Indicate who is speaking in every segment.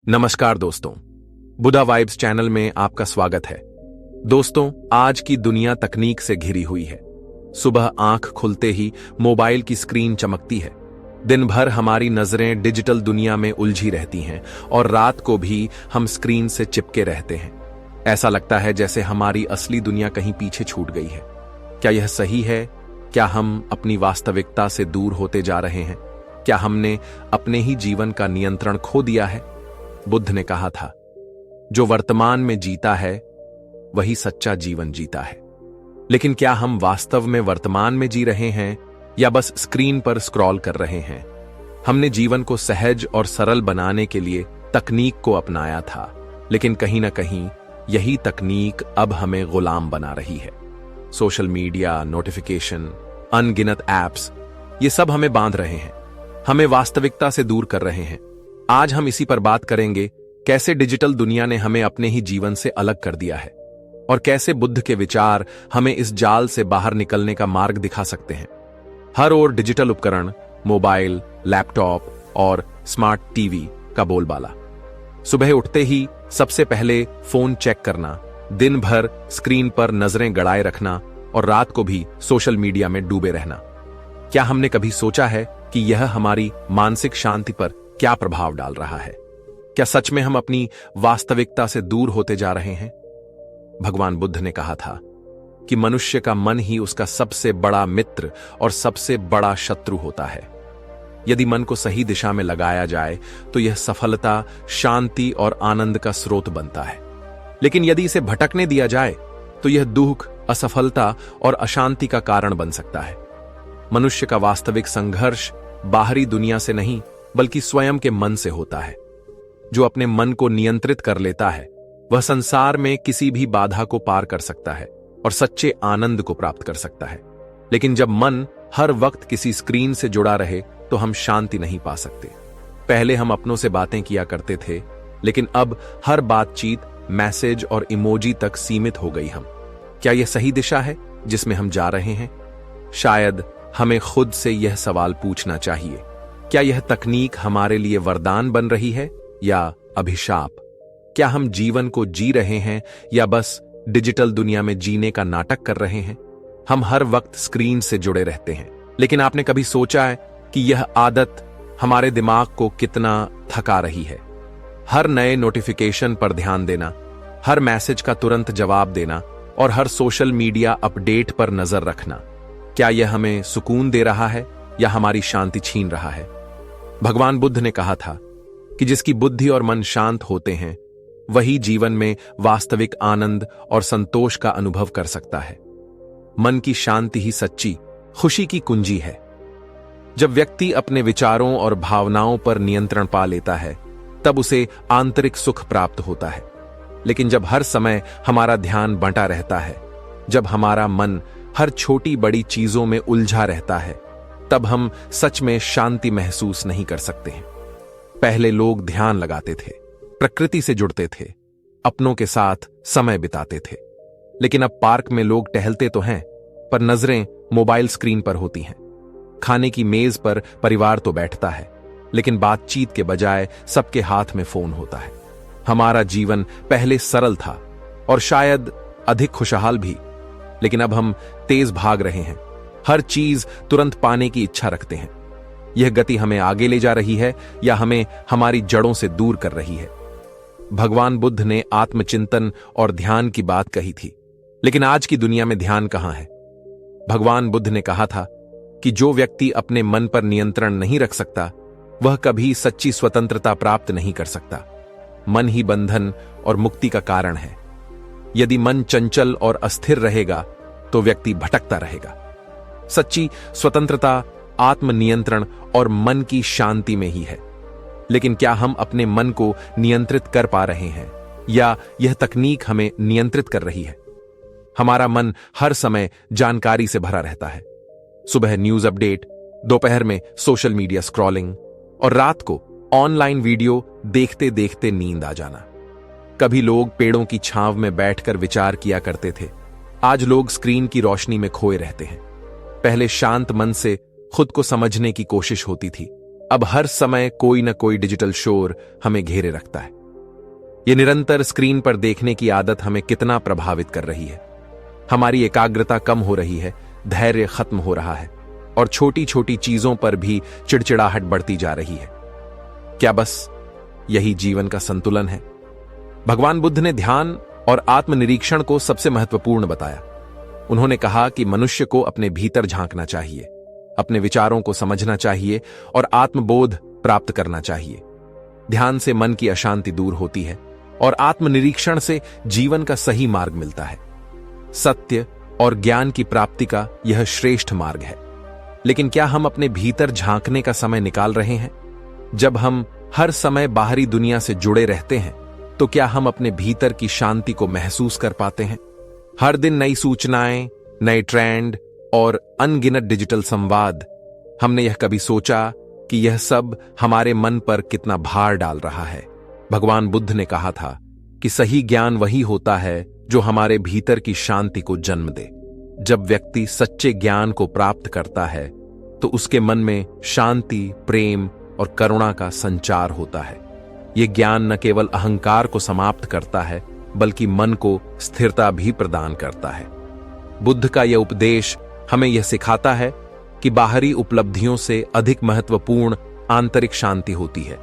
Speaker 1: नमस्कार दोस्तों, बुधा vibes channel में आपका स्वागत है। दोस्तों, आज की दुनिया तकनीक से घिरी हुई है। सुबह आंख खुलते ही मोबाइल की स्क्रीन चमकती है। दिन भर हमारी नजरें डिजिटल दुनिया में उलझी रहती हैं और रात को भी हम स्क्रीन से चिपके रहते हैं। ऐसा लगता है जैसे हमारी असली दुनिया कहीं पीछे छूट गई है। क्या यह सही है? क्या हम अपनी वास्तविकता से दूर होते जा रहे हैं? क्या हमने अपने ही जीवन का नियंत्रण खो दिया है? बुद्ध ने कहा था, जो वर्तमान में जीता है वही सच्चा जीवन जीता है। लेकिन क्या हम वास्तव में वर्तमान में जी रहे हैं या बस स्क्रीन पर स्क्रॉल कर रहे हैं? हमने जीवन को सहज और सरल बनाने के लिए तकनीक को अपनाया था, लेकिन कहीं ना कहीं यही तकनीक अब हमें गुलाम बना रही है। सोशल मीडिया, नोटिफिकेशन, अनगिनत ऐप्स, ये सब हमें बांध रहे हैं, हमें वास्तविकता से दूर कर रहे हैं। आज हम इसी पर बात करेंगे, कैसे डिजिटल दुनिया ने हमें अपने ही जीवन से अलग कर दिया है और कैसे बुद्ध के विचार हमें इस जाल से बाहर निकलने का मार्ग दिखा सकते हैं। हर ओर डिजिटल उपकरण, मोबाइल, लैपटॉप और स्मार्ट टीवी का बोलबाला। सुबह उठते ही सबसे पहले फोन चेक करना, दिन भर स्क्रीन पर नजरें गड़ाए रखना और रात को भी सोशल मीडिया में डूबे रहना। क्या हमने कभी सोचा है कि यह हमारी मानसिक शांति पर क्या प्रभाव डाल रहा है? क्या सच में हम अपनी वास्तविकता से दूर होते जा रहे हैं? भगवान बुद्ध ने कहा था कि मनुष्य का मन ही उसका सबसे बड़ा मित्र और सबसे बड़ा शत्रु होता है। यदि मन को सही दिशा में लगाया जाए तो यह सफलता, शांति और आनंद का स्रोत बनता है। लेकिन यदि इसे भटकने दिया जाए तो यह दुख, असफलता और अशांति का कारण बन सकता है। मनुष्य का वास्तविक संघर्ष बाहरी दुनिया से नहीं बल्कि स्वयं के मन से होता है। जो अपने मन को नियंत्रित कर लेता है वह संसार में किसी भी बाधा को पार कर सकता है और सच्चे आनंद को प्राप्त कर सकता है। लेकिन जब मन हर वक्त किसी स्क्रीन से जुड़ा रहे तो हम शांति नहीं पा सकते। पहले हम अपनों से बातें किया करते थे, लेकिन अब हर बातचीत मैसेज और इमोजी तक सीमित हो गई हम। क्या यह सही दिशा है जिसमें हम जा रहे हैं? शायद हमें खुद से यह सवाल पूछना चाहिए, क्या यह तकनीक हमारे लिए वरदान बन रही है या अभिशाप? क्या हम जीवन को जी रहे हैं या बस डिजिटल दुनिया में जीने का नाटक कर रहे हैं? हम हर वक्त स्क्रीन से जुड़े रहते हैं, लेकिन आपने कभी सोचा है कि यह आदत हमारे दिमाग को कितना थका रही है? हर नए नोटिफिकेशन पर ध्यान देना, हर मैसेज का तुरंत जवाब देना और हर सोशल मीडिया अपडेट पर नजर रखना, क्या यह हमें सुकून दे रहा है या हमारी शांति छीन रहा है? भगवान बुद्ध ने कहा था कि जिसकी बुद्धि और मन शांत होते हैं वही जीवन में वास्तविक आनंद और संतोष का अनुभव कर सकता है। मन की शांति ही सच्ची खुशी की कुंजी है। जब व्यक्ति अपने विचारों और भावनाओं पर नियंत्रण पा लेता है तब उसे आंतरिक सुख प्राप्त होता है। लेकिन जब हर समय हमारा ध्यान बंटा रहता है, जब हमारा मन हर छोटी बड़ी चीजों में उलझा रहता है, तब हम सच में शांति महसूस नहीं कर सकते हैं। पहले लोग ध्यान लगाते थे, प्रकृति से जुड़ते थे, अपनों के साथ समय बिताते थे। लेकिन अब पार्क में लोग टहलते तो हैं, पर नजरें मोबाइल स्क्रीन पर होती हैं। खाने की मेज पर परिवार तो बैठता है, लेकिन बातचीत के बजाय सबके हाथ में फोन होता है। हमारा जीवन पहले सरल था और शायद अधिक खुशहाल भी, लेकिन अब हम तेज भाग रहे हैं, हर चीज तुरंत पाने की इच्छा रखते हैं। यह गति हमें आगे ले जा रही है या हमें हमारी जड़ों से दूर कर रही है? भगवान बुद्ध ने आत्मचिंतन और ध्यान की बात कही थी, लेकिन आज की दुनिया में ध्यान कहां है? भगवान बुद्ध ने कहा था कि जो व्यक्ति अपने मन पर नियंत्रण नहीं रख सकता वह कभी सच्ची स्वतंत्रता प्राप्त नहीं कर सकता। मन ही बंधन और मुक्ति का कारण है। यदि मन चंचल और अस्थिर रहेगा तो व्यक्ति भटकता रहेगा। सच्ची स्वतंत्रता आत्मनियंत्रण और मन की शांति में ही है। लेकिन क्या हम अपने मन को नियंत्रित कर पा रहे हैं या यह तकनीक हमें नियंत्रित कर रही है? हमारा मन हर समय जानकारी से भरा रहता है। सुबह न्यूज अपडेट, दोपहर में सोशल मीडिया स्क्रॉलिंग और रात को ऑनलाइन वीडियो देखते देखते नींद आ जाना। कभी लोग पेड़ों की छांव में बैठकर विचार किया करते थे, आज लोग स्क्रीन की रोशनी में खोए रहते हैं। पहले शांत मन से खुद को समझने की कोशिश होती थी, अब हर समय कोई न कोई डिजिटल शोर हमें घेरे रखता है। ये निरंतर स्क्रीन पर देखने की आदत हमें कितना प्रभावित कर रही है। हमारी एकाग्रता कम हो रही है, धैर्य खत्म हो रहा है और छोटी छोटी चीजों पर भी चिड़चिड़ाहट बढ़ती जा रही है। क्या बस यही जीवन का संतुलन है? भगवान बुद्ध ने ध्यान और आत्मनिरीक्षण को सबसे महत्वपूर्ण बताया। उन्होंने कहा कि मनुष्य को अपने भीतर झांकना चाहिए, अपने विचारों को समझना चाहिए और आत्मबोध प्राप्त करना चाहिए। ध्यान से मन की अशांति दूर होती है और आत्मनिरीक्षण से जीवन का सही मार्ग मिलता है। सत्य और ज्ञान की प्राप्ति का यह श्रेष्ठ मार्ग है। लेकिन क्या हम अपने भीतर झांकने का समय निकाल रहे हैं? जब हम हर समय बाहरी दुनिया से जुड़े रहते हैं, तो क्या हम अपने भीतर की शांति को महसूस कर पाते हैं? हर दिन नई सूचनाएं, नए ट्रेंड और अनगिनत डिजिटल संवाद, हमने यह कभी सोचा कि यह सब हमारे मन पर कितना भार डाल रहा है? भगवान बुद्ध ने कहा था कि सही ज्ञान वही होता है जो हमारे भीतर की शांति को जन्म दे। जब व्यक्ति सच्चे ज्ञान को प्राप्त करता है तो उसके मन में शांति, प्रेम और करुणा का संचार होता है। यह ज्ञान न केवल अहंकार को समाप्त करता है बल्कि मन को स्थिरता भी प्रदान करता है। बुद्ध का यह उपदेश हमें यह सिखाता है कि बाहरी उपलब्धियों से अधिक महत्वपूर्ण आंतरिक शांति होती है।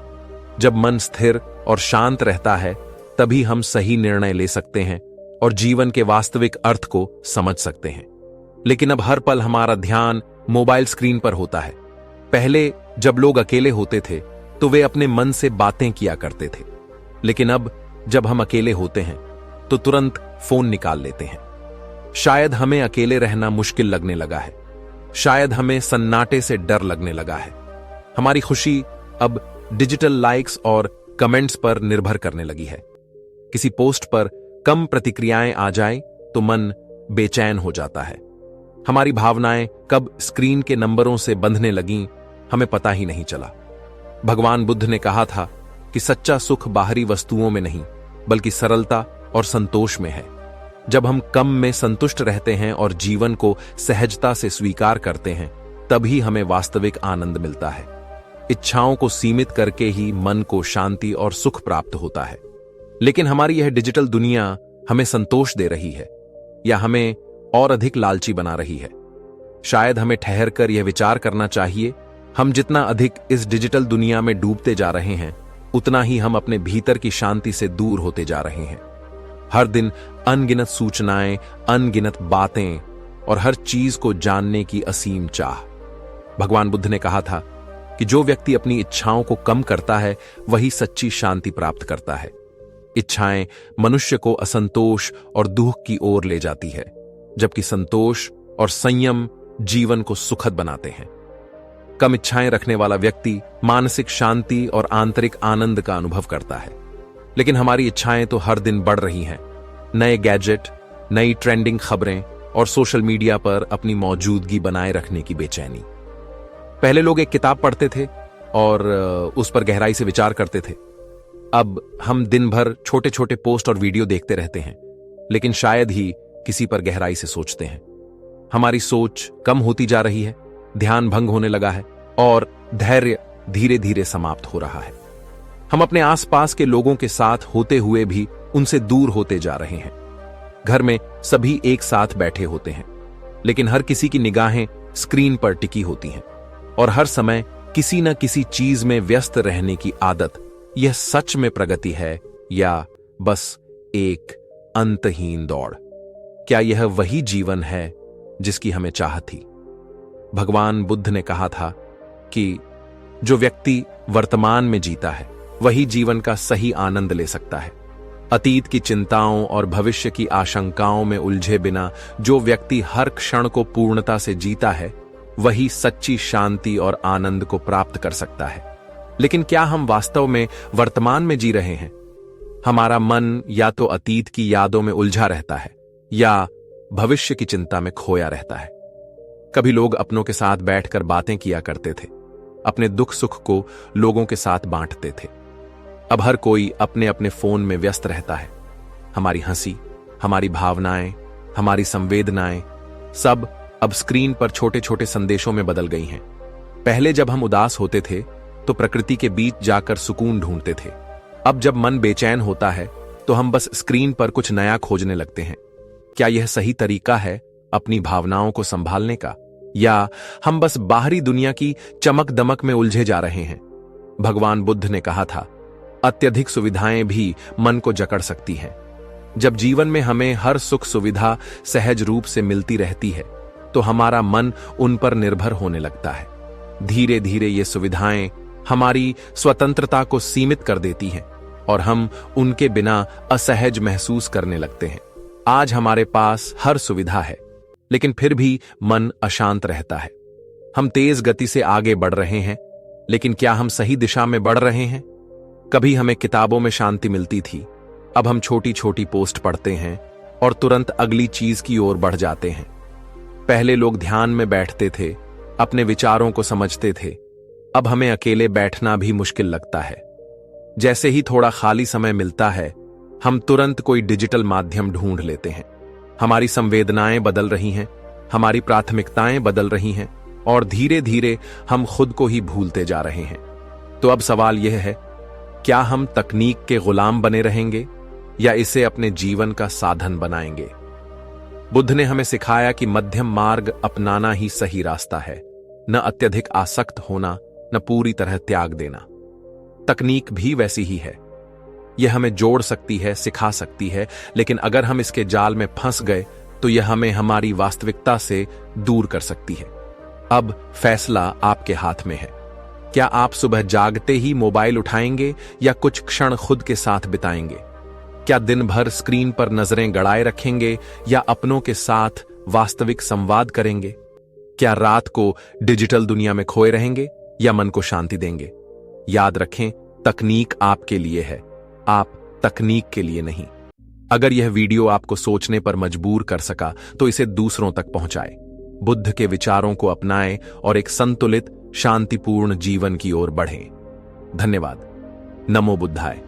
Speaker 1: जब मन स्थिर और शांत रहता है तभी हम सही निर्णय ले सकते हैं और जीवन के वास्तविक अर्थ को समझ सकते हैं। लेकिन अब हर पल हमारा ध्यान मोबाइल स्क्रीन पर होता है। पहले जब लोग अकेले होते थे तो वे अपने मन से बातें किया करते थे, लेकिन अब जब हम अकेले होते हैं तो तुरंत फोन निकाल लेते हैं। शायद हमें अकेले रहना मुश्किल लगने लगा है, शायद हमें सन्नाटे से डर लगने लगा है। हमारी खुशी अब डिजिटल लाइक्स और कमेंट्स पर निर्भर करने लगी है। किसी पोस्ट पर कम प्रतिक्रियाएं आ जाएं तो मन बेचैन हो जाता है। हमारी भावनाएं कब स्क्रीन के नंबरों से बंधने लगीं, हमें पता ही नहीं चला। भगवान बुद्ध ने कहा था कि सच्चा सुख बाहरी वस्तुओं में नहीं बल्कि सरलता और संतोष में है। जब हम कम में संतुष्ट रहते हैं और जीवन को सहजता से स्वीकार करते हैं, तभी हमें वास्तविक आनंद मिलता है। इच्छाओं को सीमित करके ही मन को शांति और सुख प्राप्त होता है। लेकिन हमारी यह डिजिटल दुनिया हमें संतोष दे रही है या हमें और अधिक लालची बना रही है? शायद हमें ठहरकर यह विचार करना चाहिए, हम जितना अधिक इस डिजिटल दुनिया में डूबते जा रहे हैं, उतना ही हम अपने भीतर की शांति से दूर होते जा रहे हैं। हर दिन अनगिनत सूचनाएं, अनगिनत बातें और हर चीज को जानने की असीम चाह। भगवान बुद्ध ने कहा था कि जो व्यक्ति अपनी इच्छाओं को कम करता है वही सच्ची शांति प्राप्त करता है। इच्छाएं मनुष्य को असंतोष और दुख की ओर ले जाती है, जबकि संतोष और संयम जीवन को सुखद बनाते हैं। कम इच्छाएं रखने वाला व्यक्ति मानसिक शांति और आंतरिक आनंद का अनुभव करता है। लेकिन हमारी इच्छाएं तो हर दिन बढ़ रही हैं। नए गैजेट, नई ट्रेंडिंग खबरें और सोशल मीडिया पर अपनी मौजूदगी बनाए रखने की बेचैनी। पहले लोग एक किताब पढ़ते थे और उस पर गहराई से विचार करते थे। अब हम दिन भर छोटे छोटे पोस्ट और वीडियो देखते रहते हैं, लेकिन शायद ही किसी पर गहराई से सोचते हैं। हमारी सोच कम होती जा रही है, ध्यान भंग होने लगा है और धैर्य धीरे धीरे समाप्त हो रहा है। हम अपने आसपास के लोगों के साथ होते हुए भी उनसे दूर होते जा रहे हैं। घर में सभी एक साथ बैठे होते हैं, लेकिन हर किसी की निगाहें स्क्रीन पर टिकी होती हैं और हर समय किसी न किसी चीज में व्यस्त रहने की आदत, यह सच में प्रगति है या बस एक अंतहीन दौड़? क्या यह वही जीवन है जिसकी हमें चाह थी? भगवान बुद्ध ने कहा था कि जो व्यक्ति वर्तमान में जीता है वही जीवन का सही आनंद ले सकता है। अतीत की चिंताओं और भविष्य की आशंकाओं में उलझे बिना जो व्यक्ति हर क्षण को पूर्णता से जीता है वही सच्ची शांति और आनंद को प्राप्त कर सकता है। लेकिन क्या हम वास्तव में वर्तमान में जी रहे हैं? हमारा मन या तो अतीत की यादों में उलझा रहता है या भविष्य की चिंता में खोया रहता है। कभी लोग अपनों के साथ बैठकर बातें किया करते थे, अपने दुख सुख को लोगों के साथ बांटते थे। अब हर कोई अपने अपने फोन में व्यस्त रहता है। हमारी हंसी, हमारी भावनाएं, हमारी संवेदनाएं सब अब स्क्रीन पर छोटे छोटे संदेशों में बदल गई हैं। पहले जब हम उदास होते थे तो प्रकृति के बीच जाकर सुकून ढूंढते थे। अब जब मन बेचैन होता है तो हम बस स्क्रीन पर कुछ नया खोजने लगते हैं। क्या यह सही तरीका है अपनी भावनाओं को संभालने का, या हम बस बाहरी दुनिया की चमक दमक में उलझे जा रहे हैं? भगवान बुद्ध ने कहा था, अत्यधिक सुविधाएं भी मन को जकड़ सकती हैं। जब जीवन में हमें हर सुख सुविधा सहज रूप से मिलती रहती है तो हमारा मन उन पर निर्भर होने लगता है। धीरे धीरे ये सुविधाएं हमारी स्वतंत्रता को सीमित कर देती हैं और हम उनके बिना असहज महसूस करने लगते हैं। आज हमारे पास हर सुविधा है, लेकिन फिर भी मन अशांत रहता है। हम तेज गति से आगे बढ़ रहे हैं, लेकिन क्या हम सही दिशा में बढ़ रहे हैं? कभी हमें किताबों में शांति मिलती थी, अब हम छोटी छोटी पोस्ट पढ़ते हैं और तुरंत अगली चीज की ओर बढ़ जाते हैं। पहले लोग ध्यान में बैठते थे, अपने विचारों को समझते थे। अब हमें अकेले बैठना भी मुश्किल लगता है। जैसे ही थोड़ा खाली समय मिलता है, हम तुरंत कोई डिजिटल माध्यम ढूंढ लेते हैं। हमारी संवेदनाएं बदल रही हैं, हमारी प्राथमिकताएं बदल रही हैं और धीरे धीरे हम खुद को ही भूलते जा रहे हैं। तो अब सवाल यह है, क्या हम तकनीक के गुलाम बने रहेंगे या इसे अपने जीवन का साधन बनाएंगे? बुद्ध ने हमें सिखाया कि मध्यम मार्ग अपनाना ही सही रास्ता है, न अत्यधिक आसक्त होना, न पूरी तरह त्याग देना। तकनीक भी वैसी ही है, यह हमें जोड़ सकती है, सिखा सकती है, लेकिन अगर हम इसके जाल में फंस गए तो यह हमें हमारी वास्तविकता से दूर कर सकती है। अब फैसला आपके हाथ में है। क्या आप सुबह जागते ही मोबाइल उठाएंगे या कुछ क्षण खुद के साथ बिताएंगे? क्या दिन भर स्क्रीन पर नजरें गड़ाए रखेंगे या अपनों के साथ वास्तविक संवाद करेंगे? क्या रात को डिजिटल दुनिया में खोए रहेंगे या मन को शांति देंगे? याद रखें, तकनीक आपके लिए है, आप तकनीक के लिए नहीं। अगर यह वीडियो आपको सोचने पर मजबूर कर सका तो इसे दूसरों तक पहुंचाएं। बुद्ध के विचारों को अपनाएं और एक संतुलित, शांतिपूर्ण जीवन की ओर बढ़ें। धन्यवाद। नमो बुद्धाय।